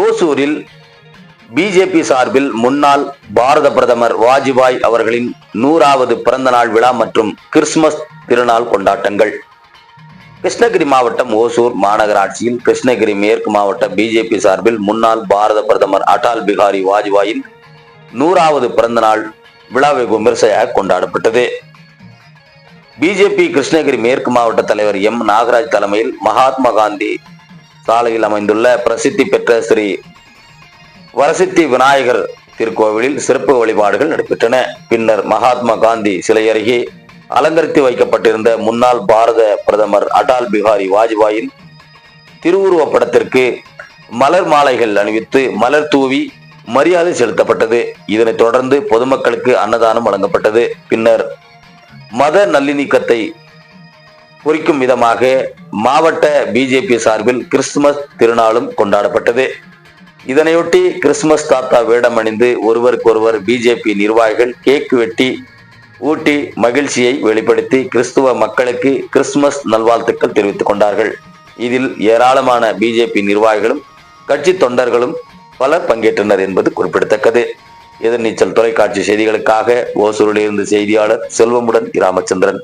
ஓசூரில் பிஜேபி சார்பில் முன்னாள் பாரத பிரதமர் வாஜ்பாய் அவர்களின் 100வது பிறந்த நாள் விழா மற்றும் கிறிஸ்துமஸ் திருநாள் கொண்டாட்டங்கள். கிருஷ்ணகிரி மாவட்டம் ஓசூர் மாநகராட்சியில் கிருஷ்ணகிரி மேற்கு மாவட்ட பிஜேபி சார்பில் முன்னாள் பாரத பிரதமர் அடல் பிகாரி வாஜ்பாயின் 100வது பிறந்த நாள் விழா வெகு விமர்சையாக கொண்டாடப்பட்டது. பிஜேபி கிருஷ்ணகிரி மேற்கு மாவட்ட தலைவர் எம் நாகராஜ் தலைமையில் மகாத்மா காந்தி சாலையில் அமைந்துள்ள பிரசித்தி பெற்ற ஸ்ரீ வரசித்தி விநாயகர் திருக்கோவிலில் சிறப்பு வழிபாடுகள் நடைபெற்றன. பின்னர் மகாத்மா காந்தி சிலை அருகே அலங்கரித்து வைக்கப்பட்டிருந்த முன்னாள் பாரத பிரதமர் அடல் பிகாரி வாஜ்பாயின் திருவுருவப் படத்திற்கு மலர் மாலைகள் அணிவித்து மலர் தூவி மரியாதை செலுத்தப்பட்டது. இதனைத் தொடர்ந்து பொதுமக்களுக்கு அன்னதானம் வழங்கப்பட்டது. பின்னர் மத நல்லிணக்கத்தை குறிக்கும் விதமாக மாவட்ட பிஜேபி சார்பில் கிறிஸ்துமஸ் திருநாளும் கொண்டாடப்பட்டது. இதனையொட்டி கிறிஸ்துமஸ் தாத்தா வேடம் அணிந்து ஒருவருக்கொருவர் பிஜேபி நிர்வாகிகள் கேக் வெட்டி ஊட்டி மகிழ்ச்சியை வெளிப்படுத்தி கிறிஸ்துவ மக்களுக்கு கிறிஸ்துமஸ் நல்வாழ்த்துக்கள் தெரிவித்துக் கொண்டார்கள். இதில் ஏராளமான பிஜேபி நிர்வாகிகளும் கட்சி தொண்டர்களும் பலர் பங்கேற்றனர் என்பது குறிப்பிடத்தக்கது. எதிர்நீச்சல் தொலைக்காட்சி செய்திகளுக்காக ஓசூரிலிருந்து செய்தியாளர் செல்வமுடன் ராமச்சந்திரன்.